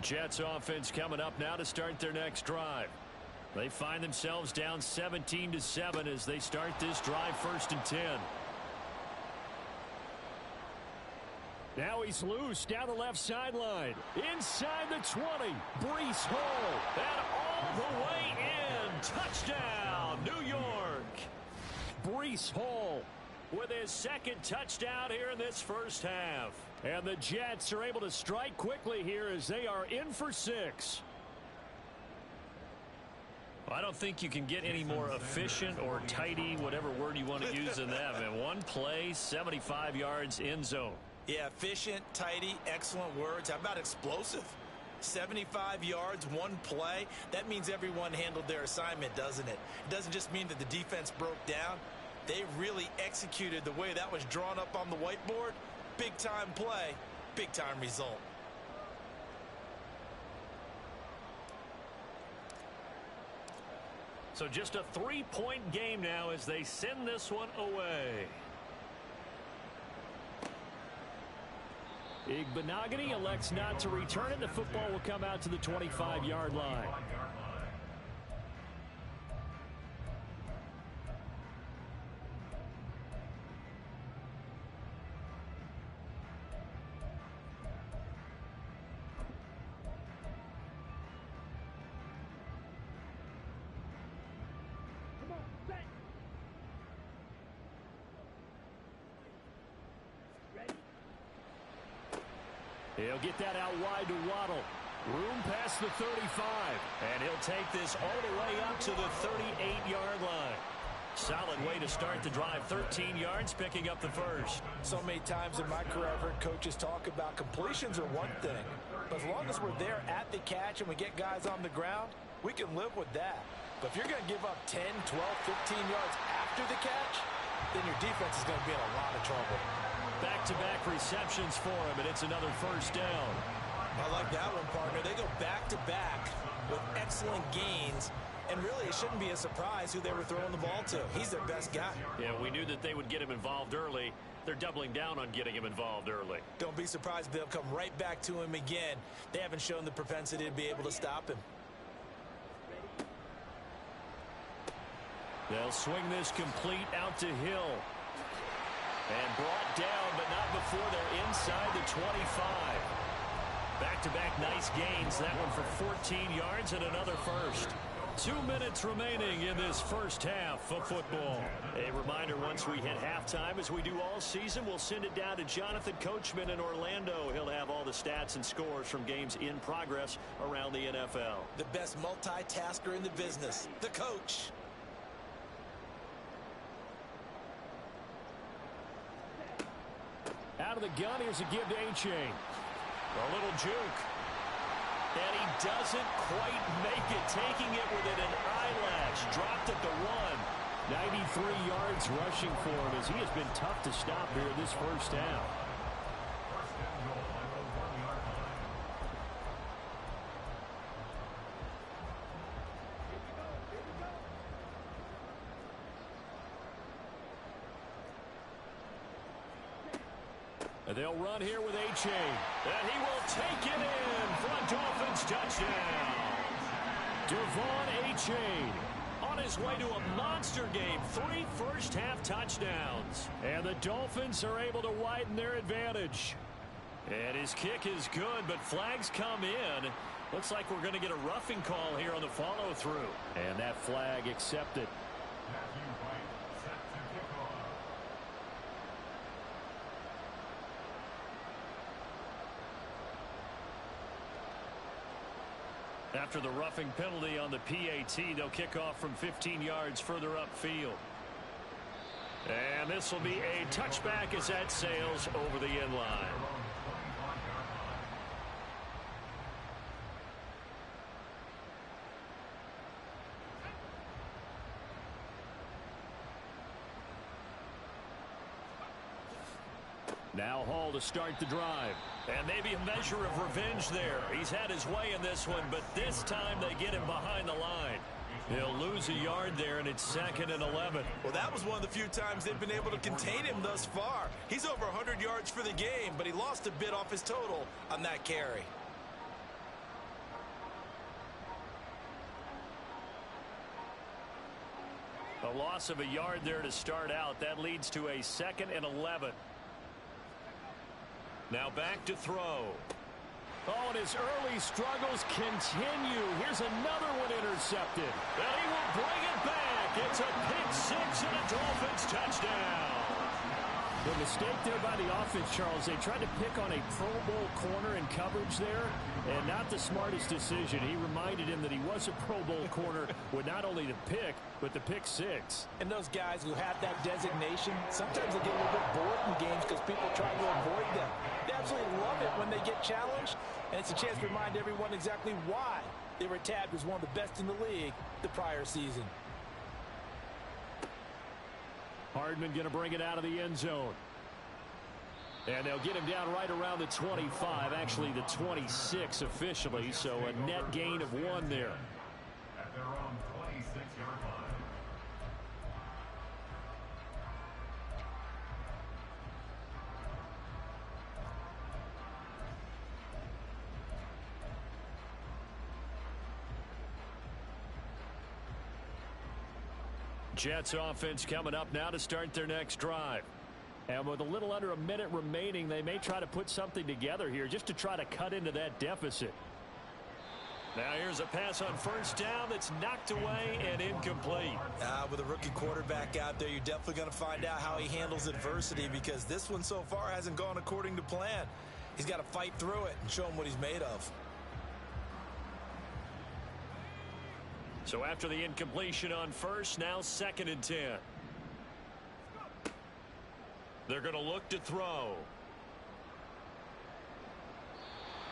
Jets offense coming up now to start their next drive. They find themselves down 17-7 as they start this drive, 1st and 10. Now he's loose down the left sideline. Inside the 20. Breece Hall. And all the way in. Touchdown, New York. Breece Hall with his 2nd touchdown here in this first half. And the Jets are able to strike quickly here as they are in for 6. I don't think you can get any more efficient or tidy, whatever word you want to use in that. And one play, 75 yards, end zone. Yeah, efficient, tidy, excellent words. How about explosive? 75 yards, one play. That means everyone handled their assignment, doesn't it? It doesn't just mean that the defense broke down. They really executed the way that was drawn up on the whiteboard. Big-time play, big-time result. So just a 3-point game now as they send this one away. Igbenogany elects not to return it. The football will come out to the 25-yard line. He'll get that out wide to Waddle. Room past the 35. And he'll take this all the way up to the 38-yard line. Solid way to start the drive. 13 yards, picking up the first. So many times in my career, I've heard coaches talk about completions are one thing. But as long as we're there at the catch and we get guys on the ground, we can live with that. But if you're going to give up 10, 12, 15 yards after the catch, then your defense is going to be in a lot of trouble. Back-to-back receptions for him, and it's another first down. I like that one, partner. They go back-to-back with excellent gains, and really it shouldn't be a surprise who they were throwing the ball to. He's their best guy. Yeah, we knew that they would get him involved early. They're doubling down on getting him involved early. Don't be surprised if they'll come right back to him again. They haven't shown the propensity to be able to stop him. They'll swing this complete out to Hill. And brought down, but not before they're inside the 25. Back-to-back nice gains. That one for 14 yards and another first. 2 minutes remaining in this first half of football. A reminder, once we hit halftime, as we do all season, we'll send it down to Jonathan Coachman in Orlando. He'll have all the stats and scores from games in progress around the NFL. The best multitasker in the business, the coach. Out of the gun, here's a give to A-Chain. A little juke. And he doesn't quite make it, taking it within an eyelash. Dropped at the 1. 93 yards rushing for him as he has been tough to stop here in this first half. And they'll run here with A-Chain. And he will take it in for a Dolphins touchdown. Devon A-Chain on his way to a monster game. 3 first-half touchdowns. And the Dolphins are able to widen their advantage. And his kick is good, but flags come in. Looks like we're going to get a roughing call here on the follow-through. And that flag accepted. After the roughing penalty on the PAT, they'll kick off from 15 yards further upfield. And this will be a touchback as that sails over the end line. Now Hall to start the drive. And maybe a measure of revenge there. He's had his way in this one, but this time they get him behind the line. He'll lose a yard there, and it's 2nd and 11. Well, that was one of the few times they've been able to contain him thus far. He's over 100 yards for the game, but he lost a bit off his total on that carry. A loss of a yard there to start out. That leads to a 2nd and 11. Now back to throw. Oh, and his early struggles continue. Here's another one intercepted. And he will bring it back. It's a pick six and a Dolphins touchdown. The mistake there by the offense, Charles, they tried to pick on a Pro Bowl corner in coverage there, and not the smartest decision. He reminded him that he was a Pro Bowl corner with not only the pick, but the pick six. And those guys who have that designation, sometimes they get a little bit bored in games because people try to avoid them. They absolutely love it when they get challenged, and it's a chance to remind everyone exactly why they were tabbed as one of the best in the league the prior season. Hardman going to bring it out of the end zone. And they'll get him down right around the 25, actually the 26 officially, so a net gain of 1 there. At their own 26-yard line. Jets offense coming up now to start their next drive. And with a little under a minute remaining, they may try to put something together here just to try to cut into that deficit. Now here's a pass on first down that's knocked away and incomplete. With a rookie quarterback out there, you're definitely going to find out how he handles adversity, because this one so far hasn't gone according to plan. He's got to fight through it and show him what he's made of. So after the incompletion on first, now 2nd and 10. They're going to look to throw.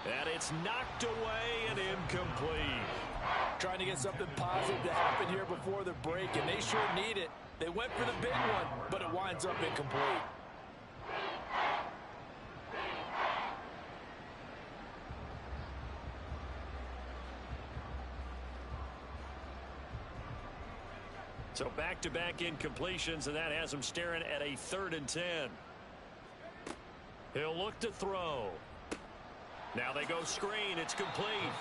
And it's knocked away and incomplete. Trying to get something positive to happen here before the break, and they sure need it. They went for the big one, but it winds up incomplete. So back-to-back incompletions, and that has him staring at a 3rd and 10. He'll look to throw. Now they go screen. It's complete.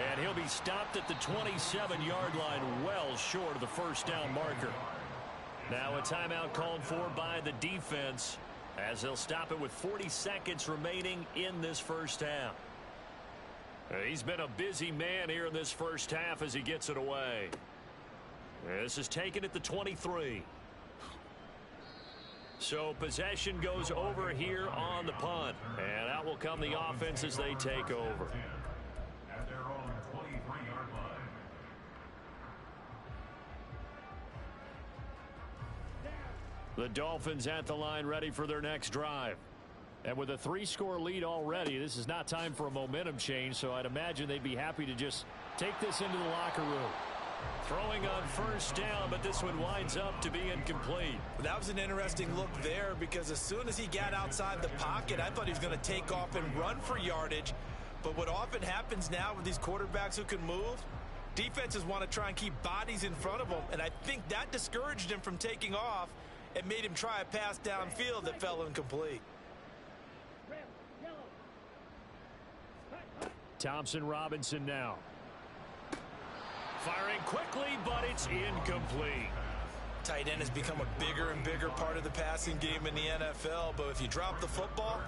And he'll be stopped at the 27-yard line, well short of the first down marker. Now a timeout called for by the defense, as they'll stop it with 40 seconds remaining in this first half. He's been a busy man here in this first half as he gets it away. This is taken at the 23. So possession goes over here on the punt. And out will come the offense as they take over. At their own 23-yard line. The Dolphins at the line, ready for their next drive. And with a 3-score lead already, this is not time for a momentum change, so I'd imagine they'd be happy to just take this into the locker room. Throwing on first down, but this one winds up to be incomplete. That was an interesting look there, because as soon as he got outside the pocket, I thought he was going to take off and run for yardage. But what often happens now with these quarterbacks who can move, defenses want to try and keep bodies in front of them, and I think that discouraged him from taking off and made him try a pass downfield that fell incomplete. Thompson Robinson now. Firing quickly, but it's incomplete. Tight end has become a bigger and bigger part of the passing game in the NFL, but if you drop the football,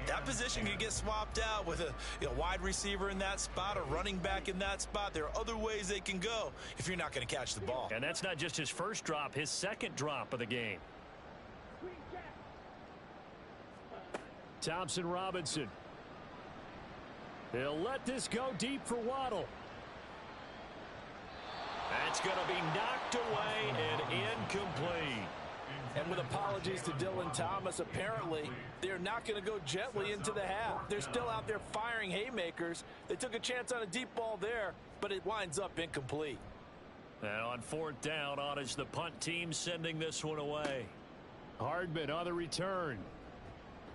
that position can get swapped out with a wide receiver in that spot, a running back in that spot. There are other ways they can go if you're not going to catch the ball. And that's not just his first drop, his 2nd drop of the game. Thompson Robinson. He'll let this go deep for Waddle. That's going to be knocked away and incomplete. And with apologies to Dylan Thomas, apparently they're not going to go gently into the half. They're still out there firing haymakers. They took a chance on a deep ball there, but it winds up incomplete. And on 4th down, on is the punt team sending this one away. Hardman on the return.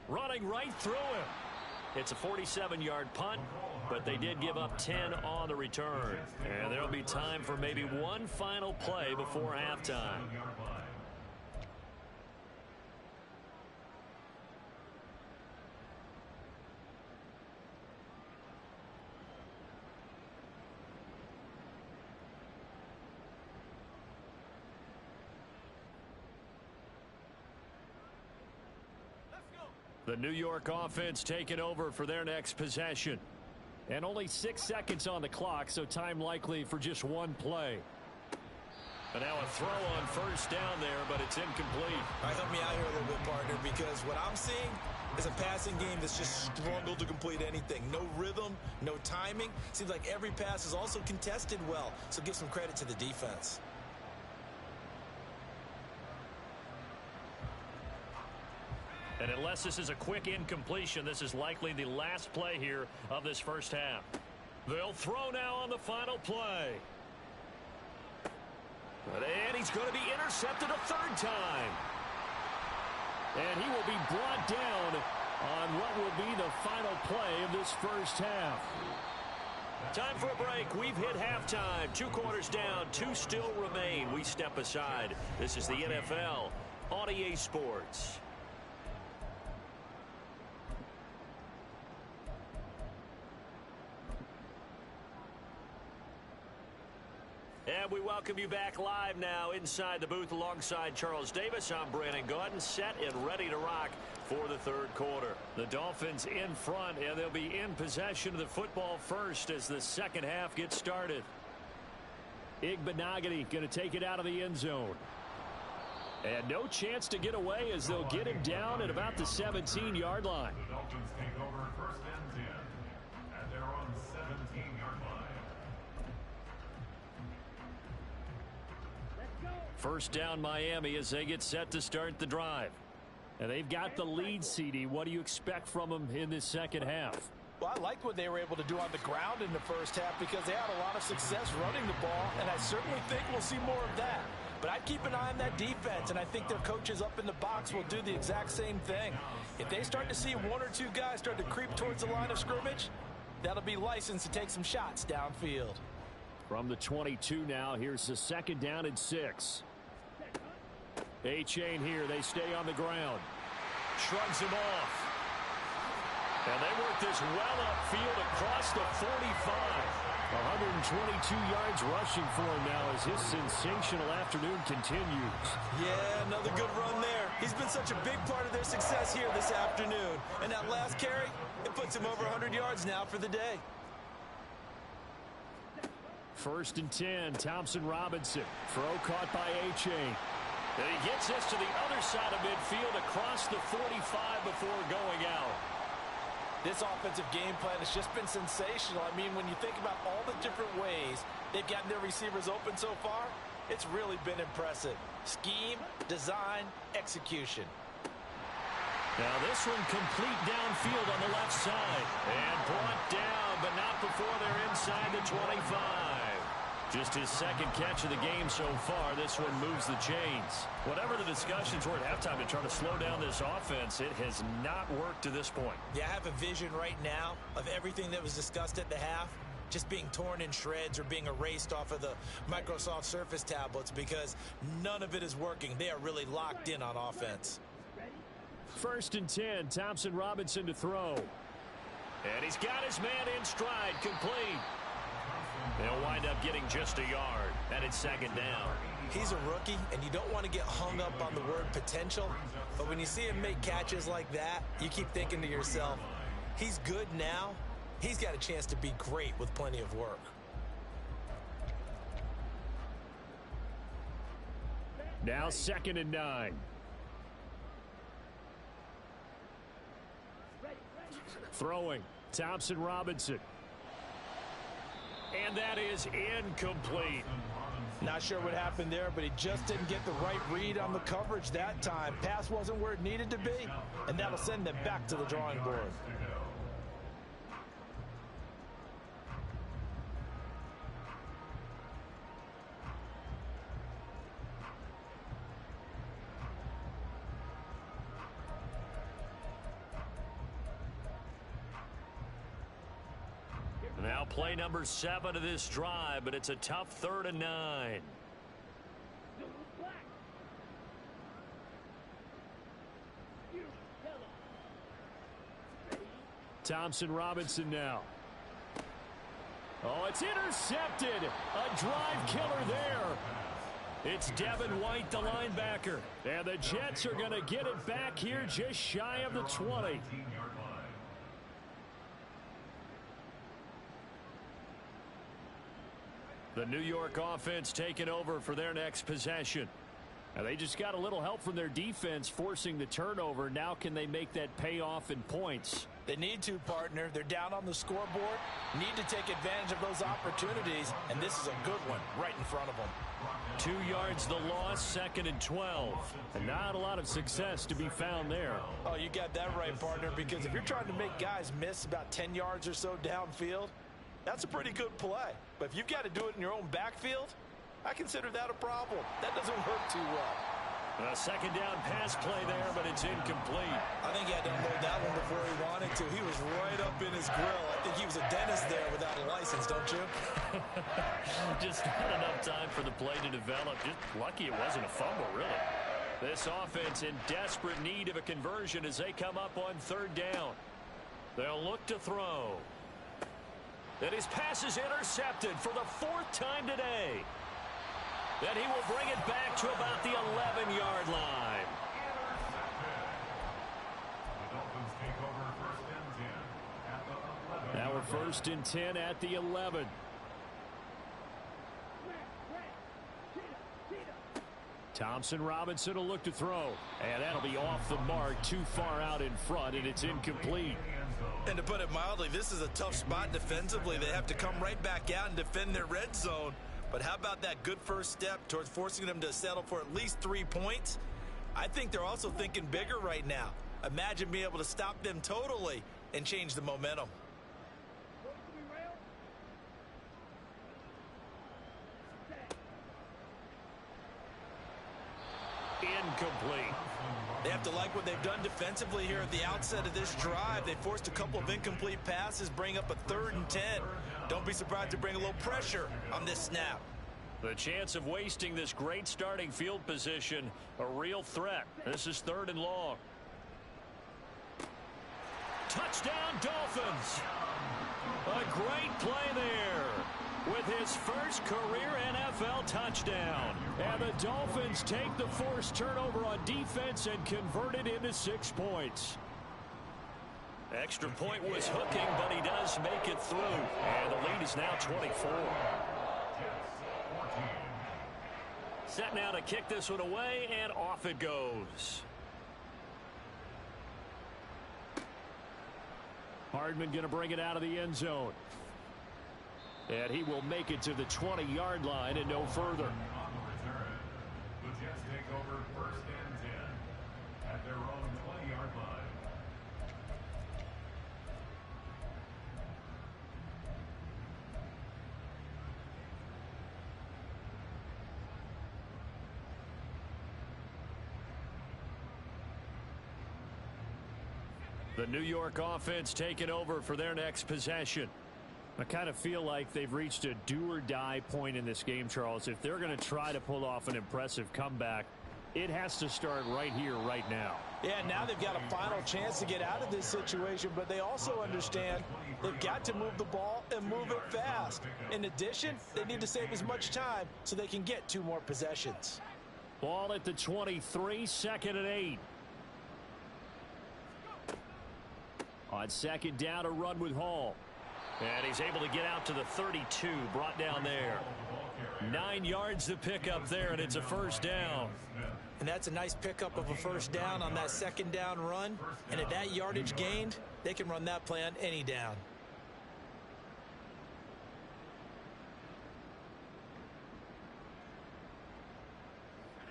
Running right through him. It's a 47-yard punt, but they did give up 10 on the return. And there'll be time for maybe one final play before halftime. The New York offense taking over for their next possession. And only 6 seconds on the clock, so time likely for just one play. And now a throw on first down there, but it's incomplete. All right, help me out here a little bit, partner, because what I'm seeing is a passing game that's just struggled to complete anything. No rhythm, no timing. Seems like every pass is also contested well, so give some credit to the defense. And unless this is a quick incompletion, this is likely the last play here of this first half. They'll throw now on the final play. And he's going to be intercepted a third time. And he will be brought down on what will be the final play of this first half. Time for a break. We've hit halftime. 2 quarters down, 2 still remain. We step aside. This is the NFL on EA Sports. And we welcome you back live now inside the booth alongside Charles Davis. I'm Brandon Gaudin, set and ready to rock for the third quarter. The Dolphins in front, and they'll be in possession of the football first as the second half gets started. Igbenogany going to take it out of the end zone. And no chance to get away as they'll get him down at about the 17-yard line. The Dolphins take over first and 10 at their own 17-yard line. First down Miami as they get set to start the drive. And they've got the lead, CD. What do you expect from them in this second half? Well, I liked what they were able to do on the ground in the first half because they had a lot of success running the ball, and I certainly think we'll see more of that. But I'd keep an eye on that defense, and I think their coaches up in the box will do the exact same thing. If they start to see 1 or 2 guys start to creep towards the line of scrimmage, that'll be licensed to take some shots downfield. From the 22 now, here's the second down and 6. A-chain here. They stay on the ground. Shrugs him off. And they work this well upfield across the 45. 122 yards rushing for him now as his sensational afternoon continues. Yeah, another good run there. He's been such a big part of their success here this afternoon. And that last carry, it puts him over 100 yards now for the day. First and 10, Thompson Robinson. Throw caught by A-chain. And he gets this to the other side of midfield across the 45 before going out. This offensive game plan has just been sensational. I mean, when you think about all the different ways they've gotten their receivers open so far, it's really been impressive. Scheme, design, execution. Now this one complete downfield on the left side. And brought down, but not before they're inside the 25. Just his second catch of the game so far. This one moves the chains. Whatever the discussions were at halftime to try to slow down this offense, it has not worked to this point. Yeah, I have a vision right now of everything that was discussed at the half just being torn in shreds or being erased off of the Microsoft Surface tablets because none of it is working. They are really locked in on offense. First and 10, Thompson Robinson to throw. And he's got his man in stride, complete. They'll wind up getting just a yard, and it's second down. He's a rookie, and you don't want to get hung up on the word potential, but when you see him make catches like that, you keep thinking to yourself, he's good now. He's got a chance to be great with plenty of work. Now second and 9. Throwing, Thompson Robinson. And that is incomplete. Not sure what happened there, but he just didn't get the right read on the coverage that time. Pass wasn't where it needed to be, and that'll send them back to the drawing board. Now play number 7 of this drive, but it's a tough 3rd and 9. Thompson Robinson now. Oh, it's intercepted. A drive killer there. It's Devin White, the linebacker. And the Jets are going to get it back here just shy of the 20. The New York offense taking over for their next possession. And they just got a little help from their defense forcing the turnover. Now can they make that pay off in points? They need to, partner. They're down on the scoreboard. Need to take advantage of those opportunities. And this is a good one right in front of them. 2 yards the loss, 2nd and 12. And not a lot of success to be found there. Oh, you got that right, partner, because if you're trying to make guys miss about 10 yards or so downfield, that's a pretty good play. But if you've got to do it in your own backfield, I consider that a problem. That doesn't work too well. A 2nd down pass play there, but it's incomplete. I think he had to unload that one before he wanted to. He was right up in his grill. I think he was a dentist there without a license, don't you? Just not enough time for the play to develop. Just lucky it wasn't a fumble, really. This offense in desperate need of a conversion as they come up on 3rd down. They'll look to throw. And his pass is intercepted for the 4th time today. Then he will bring it back to about the 11-yard line. Now we're 1st and 10 at the 11. Thompson Robinson will look to throw. And that'll be off the mark, too far out in front, and it's incomplete. And to put it mildly, this is a tough spot defensively. They have to come right back out and defend their red zone. But how about that good first step towards forcing them to settle for at least 3 points? I think they're also thinking bigger right now. Imagine being able to stop them totally and change the momentum. Incomplete. They have to like what they've done defensively here at the outset of this drive. They forced a couple of incomplete passes, bring up a 3rd and 10. Don't be surprised to bring a little pressure on this snap. The chance of wasting this great starting field position, a real threat. This is 3rd and long. Touchdown, Dolphins. A great play there with his first career NFL touchdown. And the Dolphins take the forced turnover on defense and convert it into 6 points. Extra point was hooking, but he does make it through. And the lead is now 24. Set now to kick this one away, and off it goes. Hardman going to bring it out of the end zone. And he will make it to the 20-yard line and no further. The Jets take over 1st and 10 at their own 20-yard line. The New York offense taking over for their next possession. I kind of feel like they've reached a do-or-die point in this game, Charles. If they're going to try to pull off an impressive comeback, it has to start right here, right now. Yeah, now they've got a final chance to get out of this situation, but they also understand they've got to move the ball and move it fast. In addition, they need to save as much time so they can get 2 more possessions. Ball at the 23, 2nd and 8. On 2nd down, a run with Hall. And he's able to get out to the 32, brought down there. 9 yards to pick up there, and it's a 1st down. And that's a nice pickup of a 1st down on that 2nd down run. And at that yardage gained, they can run that play on any down.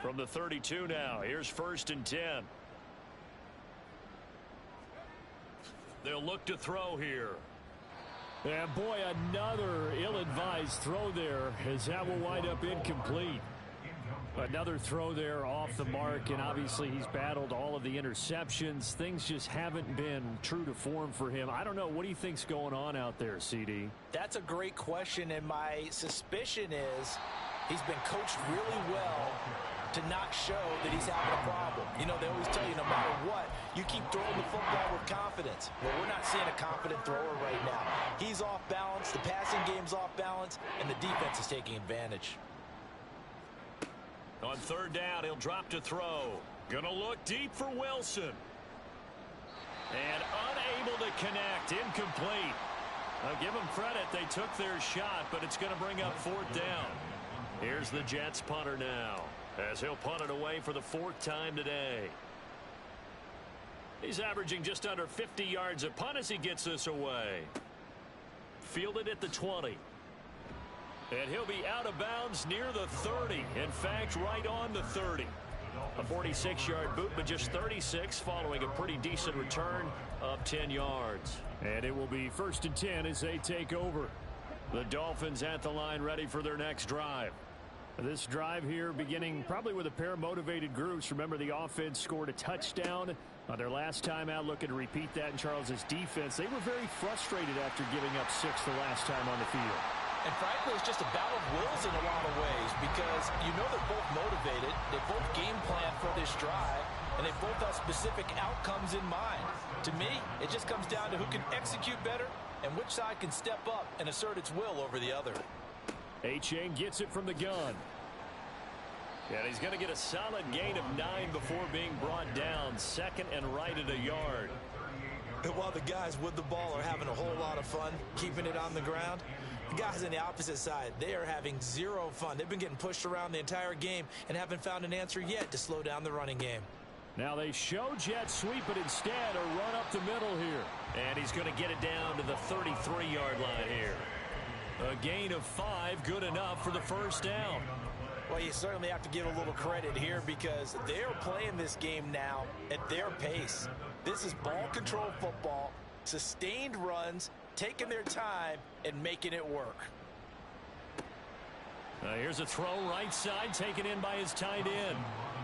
From the 32 now, here's 1st and 10. They'll look to throw here. And boy, another ill-advised throw there, as that will wind up incomplete. Another throw there off the mark, and obviously he's battled all of the interceptions. Things just haven't been true to form for him. I don't know. What do you think's going on out there, CD? That's a great question, and my suspicion is he's been coached really well to not show that he's having a problem. You know, they always tell you no matter what, you keep throwing the football with confidence. Well, we're not seeing a confident thrower right now. He's off balance, the passing game's off balance, and the defense is taking advantage. On third down, he'll drop to throw. Gonna look deep for Wilson. And unable to connect. Incomplete. I'll give them credit. They took their shot, but it's going to bring up fourth down. Here's the Jets punter now, as he'll punt it away for the fourth time today. He's averaging just under 50 yards a punt as he gets this away. Fielded at the 20. And he'll be out of bounds near the 30. In fact, right on the 30. A 46-yard boot, but just 36 following a pretty decent return of 10 yards. And it will be 1st and 10 as they take over. The Dolphins at the line ready for their next drive. This drive here beginning probably with a pair of motivated groups. Remember, the offense scored a touchdown on their last time out, looking to repeat that in Charles's defense. They were very frustrated after giving up 6 the last time on the field. And frankly, it's just a battle of wills in a lot of ways because you know they're both motivated. They both game plan for this drive, and they both have specific outcomes in mind. To me, it just comes down to who can execute better and which side can step up and assert its will over the other. A-Chain gets it from the gun. And he's going to get a solid gain of 9 before being brought down. 2nd and right at a yard. And while the guys with the ball are having a whole lot of fun keeping it on the ground, the guys on the opposite side, they are having zero fun. They've been getting pushed around the entire game and haven't found an answer yet to slow down the running game. Now they show jet sweep, but instead a run up the middle here. And he's going to get it down to the 33-yard line here. A gain of 5, good enough for the first down. Well, you certainly have to give a little credit here because they're playing this game now at their pace. This is ball control football, sustained runs, taking their time and making it work. Here's a throw right side, taken in by his tight end.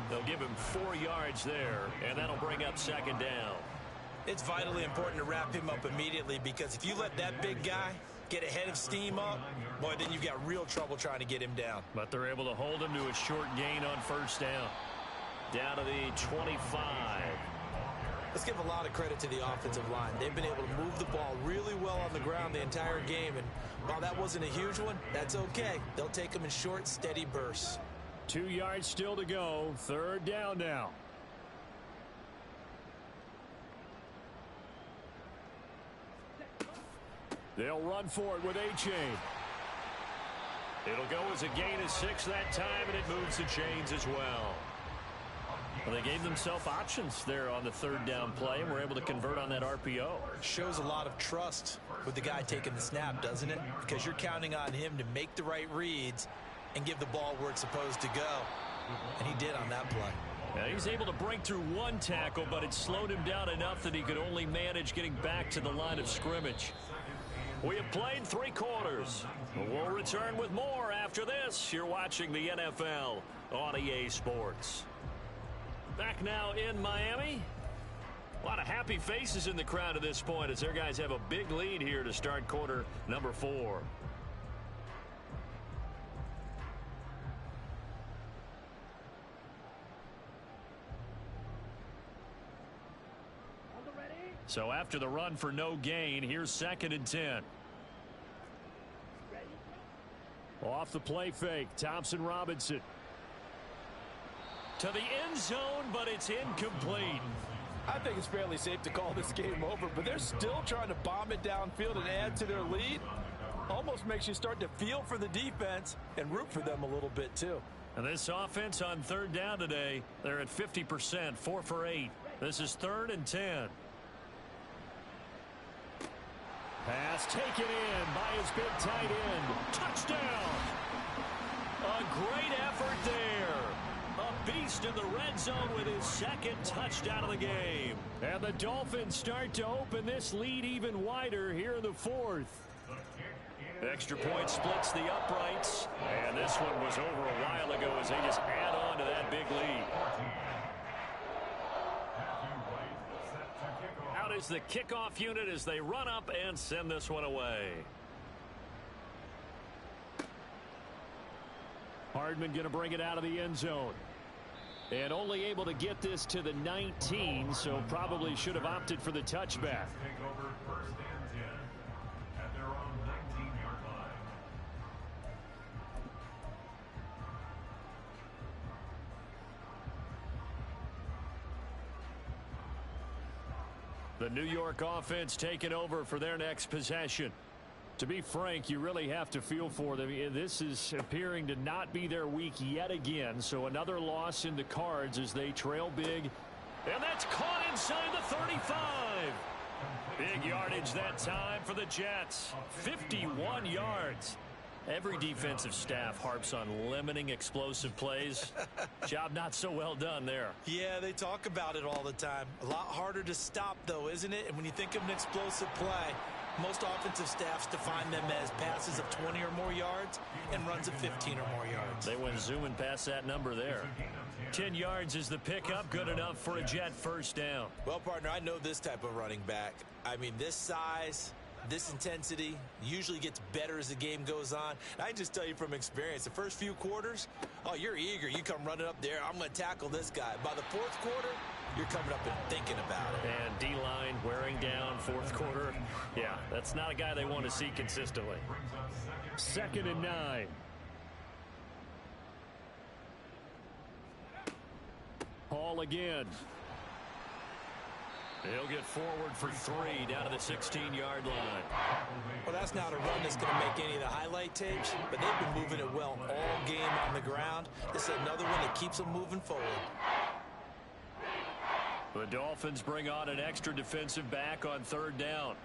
They'll give him 4 yards there, and that'll bring up 2nd down. It's vitally important to wrap him up immediately because if you let that big guy get ahead of steam up, boy, then you've got real trouble trying to get him down. But they're able to hold him to a short gain on first down. Down to the 25. Let's give a lot of credit to the offensive line. They've been able to move the ball really well on the ground the entire game. And while that wasn't a huge one, that's okay. They'll take them in short, steady bursts. 2 yards still to go. 3rd down now. They'll run for it with A-Chain. It'll go as a gain of 6 that time, and it moves the chains as well. Well, they gave themselves options there on the 3rd down play, and were able to convert on that RPO. Shows a lot of trust with the guy taking the snap, doesn't it? Because you're counting on him to make the right reads and give the ball where it's supposed to go. And he did on that play. Now he's able to break through 1 tackle, but it slowed him down enough that he could only manage getting back to the line of scrimmage. We have played 3 quarters. We'll return with more after this. You're watching the NFL on EA Sports. Back now in Miami. A lot of happy faces in the crowd at this point as their guys have a big lead here to start quarter number 4. So after the run for no gain, here's 2nd and 10. Off the play fake, Thompson Robinson. To the end zone, but it's incomplete. I think it's fairly safe to call this game over, but they're still trying to bomb it downfield and add to their lead. Almost makes you start to feel for the defense and root for them a little bit too. And this offense on 3rd down today, they're at 50%, 4 for 8. This is 3rd and 10. Pass taken in by his big tight end. Touchdown! A great effort there. A beast in the red zone with his 2nd touchdown of the game. And the Dolphins start to open this lead even wider here in the 4th. Extra point splits the uprights. And this one was over a while ago as they just add on to that big lead. Out is the kickoff unit as they run up and send this one away. Hardman going to bring it out of the end zone. And only able to get this to the 19, so probably should have opted for the touchback. The New York offense taking over for their next possession. To be frank, you really have to feel for them. This is appearing to not be their week yet again. So another loss in the cards as they trail big. And that's caught inside the 35. Big yardage that time for the Jets. 51 yards. Every defensive staff harps on limiting explosive plays. Job not so well done there. Yeah, they talk about it all the time. A lot harder to stop, though, isn't it? And when you think of an explosive play, most offensive staffs define them as passes of 20 or more yards and runs of 15 or more yards. They went zooming past that number there. 10 yards is the pickup, good enough for a Jet first down. Well, partner, I know this type of running back. I mean, this size, this intensity usually gets better as the game goes on. And I just tell you from experience, the first few quarters, oh, you're eager. You come running up there, I'm going to tackle this guy. By the fourth quarter, you're coming up and thinking about it. And D-line wearing down fourth quarter. Yeah, that's not a guy they want to see consistently. 2nd and 9. Hall again. He'll get forward for 3 down to the 16-yard line. Well, that's not a run that's going to make any of the highlight tapes, but they've been moving it well all game on the ground. This is another one that keeps them moving forward. The Dolphins bring on an extra defensive back on 3rd down.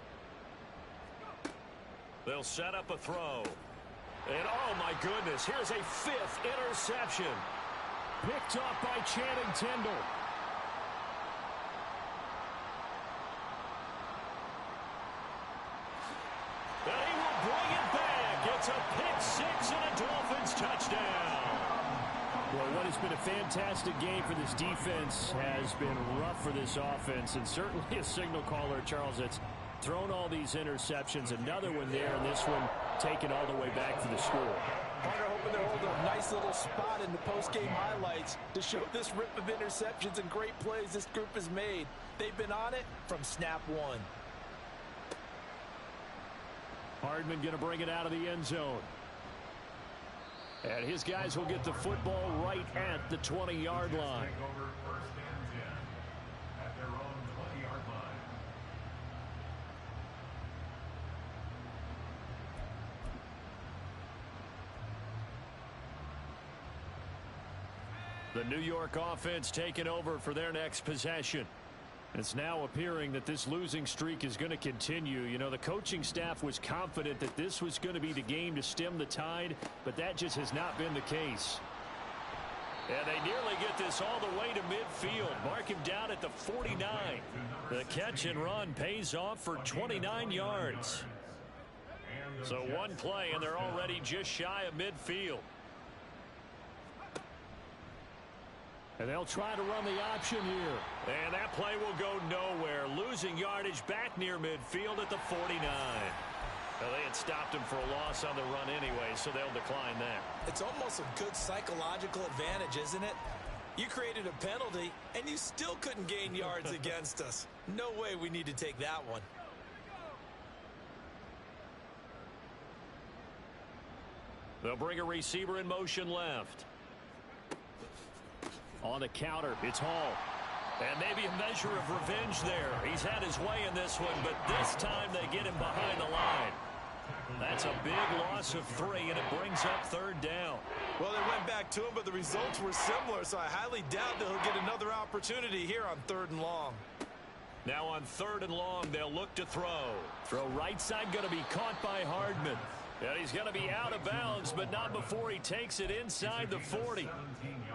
They'll set up a throw. And, oh, my goodness, here's a 5th interception. Picked off by Channing Tindall. And he will bring it back. It's a pick 6 and a Dolphins touchdown. Well, what has been a fantastic game for this defense has been rough for this offense, and certainly a signal caller, Charles, that's thrown all these interceptions. Another one there, and this one taken all the way back for the score. Partner, hoping they're holding a nice little spot in the post-game highlights to show this rip of interceptions and great plays this group has made. They've been on it from snap one. Hardman going to bring it out of the end zone. And his guys will get the football right at the 20-yard line. The New York offense taking over for their next possession. It's now appearing that this losing streak is going to continue. You know, the coaching staff was confident that this was going to be the game to stem the tide, but that just has not been the case. And they nearly get this all the way to midfield. Mark him down at the 49. The catch and run pays off for 29 yards. So one play, and they're already just shy of midfield. And they'll try to run the option here. And that play will go nowhere. Losing yardage back near midfield at the 49. Well, they had stopped him for a loss on the run anyway, so they'll decline that. It's almost a good psychological advantage, isn't it? You created a penalty, and you still couldn't gain yards against us. No way we need to take that one. They'll bring a receiver in motion left. On the counter, it's Hall. And maybe a measure of revenge there. He's had his way in this one, but this time they get him behind the line. That's a big loss of 3, and it brings up 3rd down. Well, they went back to him, but the results were similar, so I highly doubt that he'll get another opportunity here on 3rd and long. Now on 3rd and long, they'll look to throw. Throw right side going to be caught by Hardman. And he's going to be out of bounds, but not before he takes it inside the 40.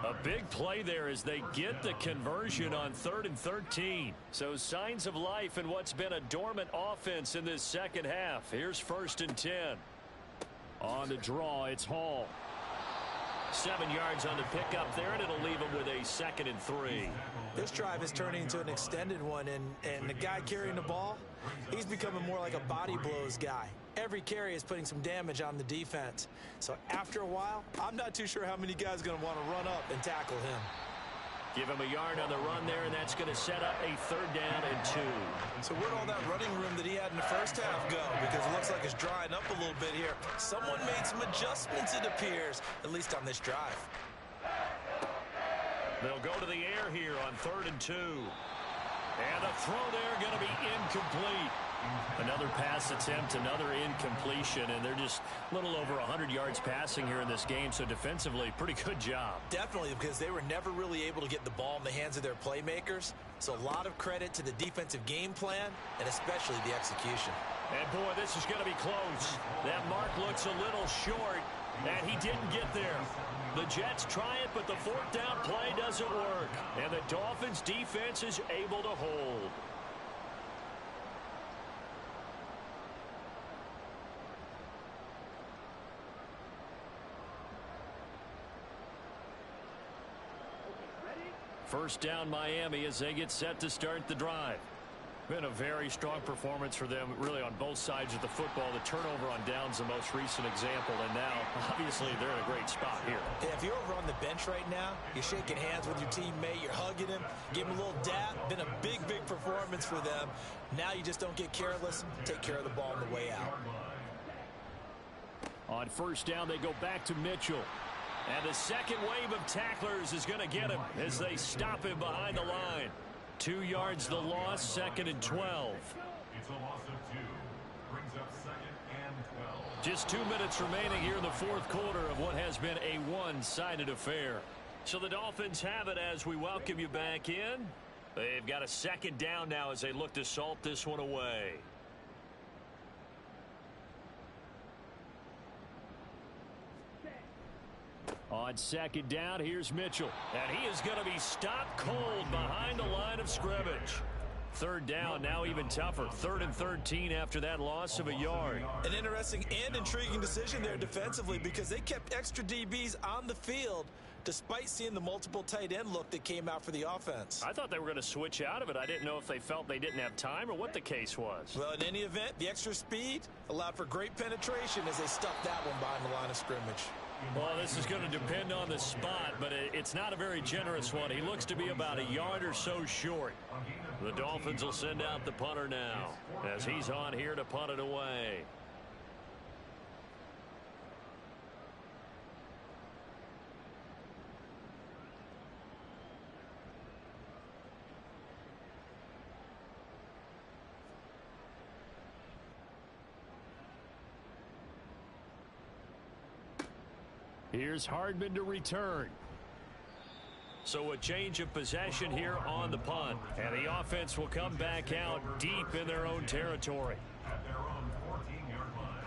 A big play there as they get the conversion on 3rd and 13. So signs of life in what's been a dormant offense in this second half. Here's 1st and 10. On the draw, it's Hall. 7 yards on the pickup there, and it'll leave him with a 2nd and 3. This drive is turning into an extended one, and the guy carrying the ball, he's becoming more like a body blows guy. Every carry is putting some damage on the defense. So after a while, I'm not too sure how many guys are going to want to run up and tackle him. Give him a yard on the run there, and that's going to set up a 3rd down and 2. So where'd all that running room that he had in the first half go? Because it looks like it's drying up a little bit here. Someone made some adjustments, it appears, at least on this drive. They'll go to the air here on 3rd and 2. And the throw there going to be incomplete. Another pass attempt, another incompletion, and they're just a little over 100 yards passing here in this game, so defensively, pretty good job. Definitely, because they were never really able to get the ball in the hands of their playmakers, so a lot of credit to the defensive game plan and especially the execution. And boy, this is going to be close. That mark looks a little short, and he didn't get there. The Jets try it, but the fourth down play doesn't work, and the Dolphins defense is able to hold. First down Miami as they get set to start the drive. Been a very strong performance for them, really, on both sides of the football. The turnover on downs, the most recent example, and now, obviously, they're in a great spot here. Yeah, if you're over on the bench right now, you're shaking hands with your teammate, you're hugging him, give him a little dap. Been a big, big performance for them. Now you just don't get careless. Take care of the ball on the way out. On first down, they go back to Mitchell. And the second wave of tacklers is going to get him as they stop him behind the line. 2 yards the loss, 2nd and 12. It's a loss of 2. Brings up 2nd and 12. Just 2 minutes remaining here in the fourth quarter of what has been a one-sided affair. So the Dolphins have it as we welcome you back in. They've got a second down now as they look to salt this one away. On second down, here's Mitchell. And he is going to be stopped cold behind the line of scrimmage. Third down, now even tougher. 3rd and 13 after that loss of a yard. An interesting and intriguing decision there defensively because they kept extra DBs on the field despite seeing the multiple tight end look that came out for the offense. I thought they were going to switch out of it. I didn't know if they felt they didn't have time or what the case was. Well, in any event, the extra speed allowed for great penetration as they stuffed that one behind the line of scrimmage. Well, this is going to depend on the spot, but it's not a very generous one. He looks to be about a yard or so short. The Dolphins will send out the punter now as he's on here to punt it away. Here's Hardman to return. So a change of possession here on the punt. And the offense will come back out deep in their own territory. At their own 14-yard line.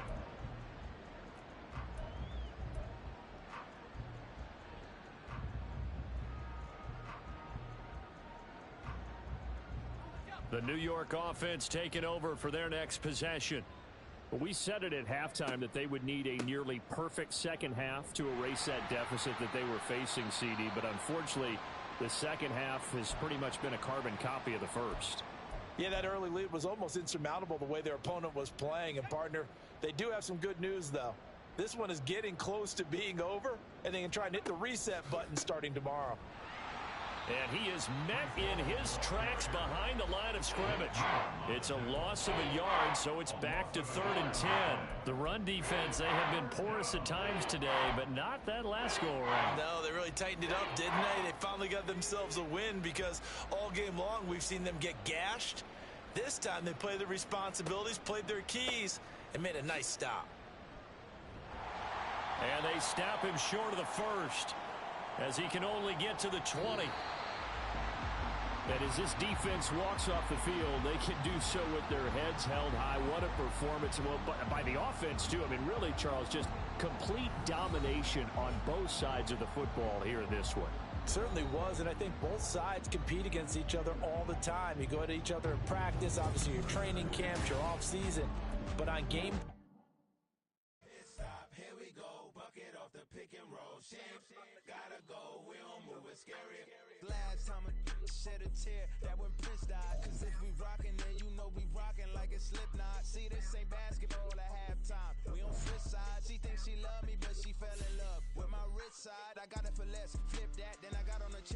The New York offense taking over for their next possession. Well, we said it at halftime that they would need a nearly perfect second half to erase that deficit that they were facing, CD. But unfortunately, the second half has pretty much been a carbon copy of the first. Yeah, that early lead was almost insurmountable the way their opponent was playing. And, partner, they do have some good news, though. This one is getting close to being over, and they can try and hit the reset button starting tomorrow. And he is met in his tracks behind the line of scrimmage. It's a loss of a yard, so it's back to 3rd and 10. The run defense, they have been porous at times today, but not that last go-around. No, they really tightened it up, didn't they? They finally got themselves a win because all game long we've seen them get gashed. This time they played their responsibilities, played their keys, and made a nice stop. And they stop him short of the first as he can only get to the 20. And as this defense walks off the field, they can do so with their heads held high. What a performance. Well, by the offense, too. I mean, really, Charles, just complete domination on both sides of the football here in this one. Certainly was, and I think both sides compete against each other all the time. You go at each other in practice, obviously your training camps, your off-season, but on game. Stop, here we go, bucket off the pick and roll. Shit, gotta go, we don't move it scary. Last time I shed a tear, that when Prince died. Cause if we rockin', then you know we rockin' like a Slipknot. See, this ain't basketball at halftime. We on switch sides. She thinks she love me, but she fell in love with my rich side. I got it for less, flip that, then I got on the chair.